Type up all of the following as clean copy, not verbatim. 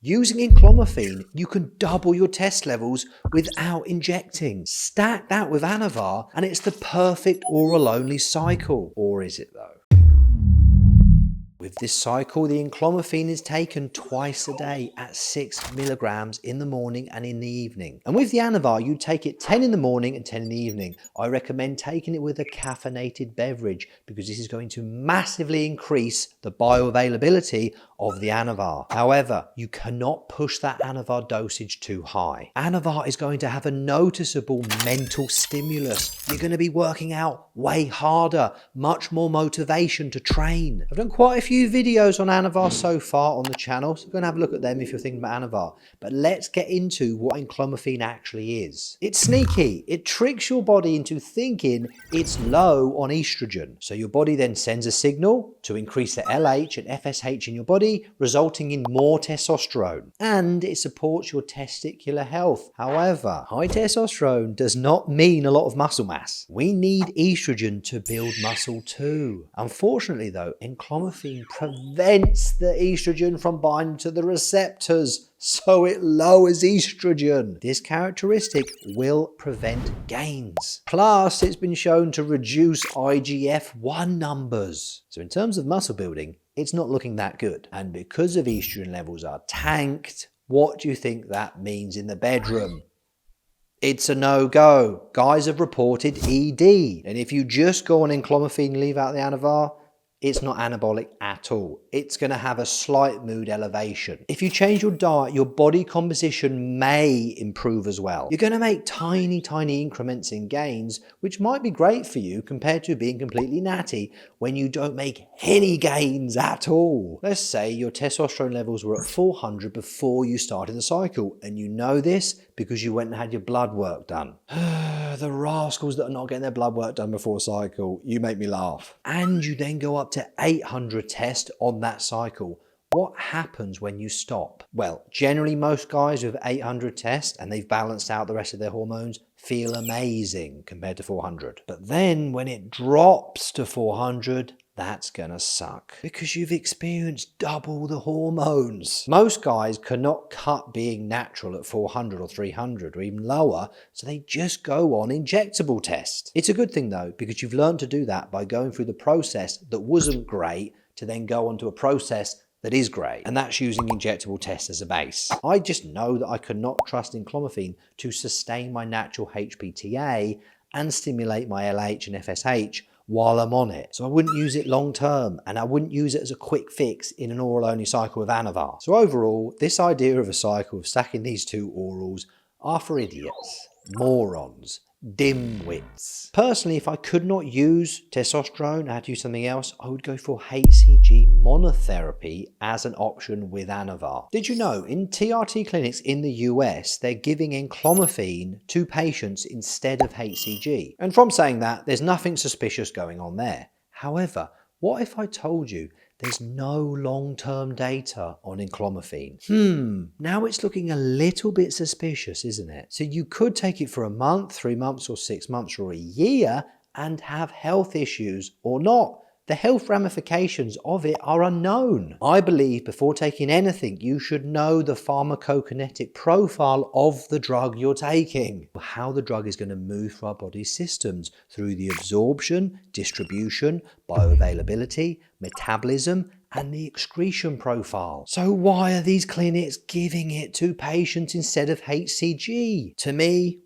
Using enclomiphene, you can double your test levels without injecting. Stack that with Anavar and it's the perfect oral-only cycle. Or is it though? With this cycle, the enclomiphene is taken twice a day at 6 milligrams in the morning and in the evening. And with the Anavar, you take it 10 in the morning and 10 in the evening. I recommend taking it with a caffeinated beverage because this is going to massively increase the bioavailability of the Anavar. However, you cannot push that Anavar dosage too high. Anavar is going to have a noticeable mental stimulus. You're going to be working out way harder, much more motivation to train. I've done quite a few videos on Anavar so far on the channel, so go and have a look at them if you're thinking about Anavar. But let's get into what enclomiphene actually is. It's sneaky. It tricks your body into thinking it's low on estrogen. So your body then sends a signal to increase the LH and FSH in your body, resulting in more testosterone. And it supports your testicular health. However, high testosterone does not mean a lot of muscle mass. We need estrogen to build muscle too. Unfortunately though, enclomiphene prevents the estrogen from binding to the receptors, so it lowers estrogen. This characteristic will prevent gains. Plus, it's been shown to reduce IGF-1 numbers. So in terms of muscle building, it's not looking that good. And because of estrogen levels are tanked, what do you think that means in the bedroom? It's a no-go. Guys have reported ED. And if you just go on enclomiphene and leave out the Anavar, it's not anabolic at all. It's going to have a slight mood elevation. If you change your diet, your body composition may improve as well. You're going to make tiny increments in gains, which might be great for you compared to being completely natty when you don't make any gains at all. Let's say your testosterone levels were at 400 before you started the cycle, and you know this because you went and had your blood work done. The rascals that are not getting their blood work done before cycle, you make me laugh. And you then go up to 800 tests on that cycle. What happens when you stop? Well, generally most guys with 800 tests and they've balanced out the rest of their hormones feel amazing compared to 400. But then when it drops to 400, that's gonna suck because you've experienced double the hormones. Most guys cannot cut being natural at 400 or 300 or even lower, so they just go on injectable tests. It's a good thing though, because you've learned to do that by going through the process that wasn't great to then go onto a process that is great, and that's using injectable tests as a base. I just know that I cannot trust enclomiphene to sustain my natural HPTA and stimulate my LH and FSH while I'm on it. So I wouldn't use it long term, and I wouldn't use it as a quick fix in an oral only cycle with Anavar. So overall, this idea of a cycle of stacking these two orals are for idiots, morons, dimwits. Personally, if I could not use testosterone, I had to use something else, I would go for HCG monotherapy as an option with Anavar. Did you know in TRT clinics in the US, they're giving enclomiphene to patients instead of HCG? And from saying that, there's nothing suspicious going on there. However, what if I told you there's no long-term data on enclomiphene? Now it's looking a little bit suspicious, isn't it? So you could take it for a month, 3 months or 6 months or a year and have health issues or not. The health ramifications of it are unknown. I believe before taking anything, you should know the pharmacokinetic profile of the drug you're taking. How the drug is going to move through our body's systems through the absorption, distribution, bioavailability, metabolism, and the excretion profile. So why are these clinics giving it to patients instead of HCG? To me,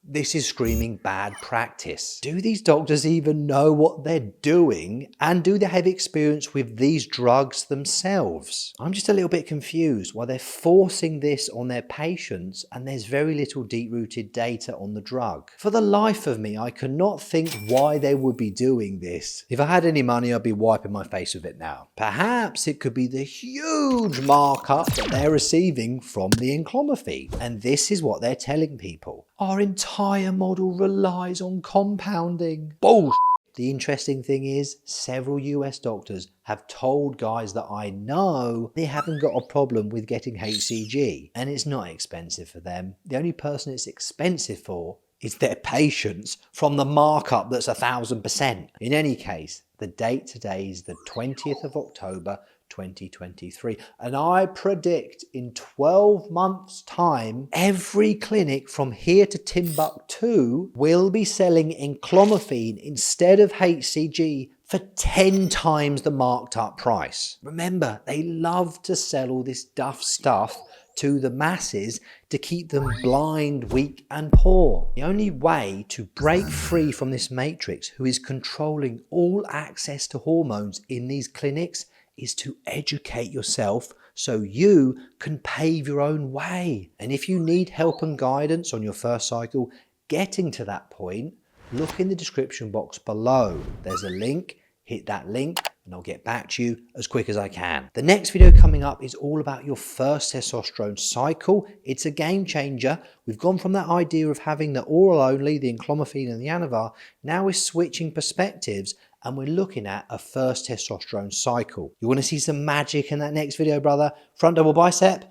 this is screaming bad practice. Do these doctors even know what they're doing? And do they have experience with these drugs themselves? I'm just a little bit confused why they're forcing this on their patients and there's very little deep-rooted data on the drug. For the life of me, I cannot think why they would be doing this. If I had any money, I'd be wiping my face with it now. Perhaps it could be the huge markup that they're receiving from the enclomiphene. And this is what they're telling people. Our entire model relies on compounding. Bullshit. The interesting thing is, several US doctors have told guys that I know they haven't got a problem with getting HCG. And it's not expensive for them. The only person it's expensive for is their patients from the markup that's 1000%. In any case, the date today is the 20th of October 2023. And I predict in 12 months' time, every clinic from here to Timbuktu will be selling Enclomiphene instead of HCG for 10 times the marked up price. Remember, they love to sell all this duff stuff to the masses to keep them blind, weak and poor. The only way to break free from this matrix who is controlling all access to hormones in these clinics is to educate yourself so you can pave your own way. And if you need help and guidance on your first cycle getting to that point, look in the description box below. There's a link, hit that link and I'll get back to you as quick as I can. The next video coming up is all about your first testosterone cycle. It's a game changer. We've gone from that idea of having the oral only, the Enclomiphene and the Anavar. Now we're switching perspectives and we're looking at a first testosterone cycle. You want to see some magic in that next video, brother? Front double bicep,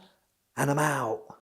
and I'm out.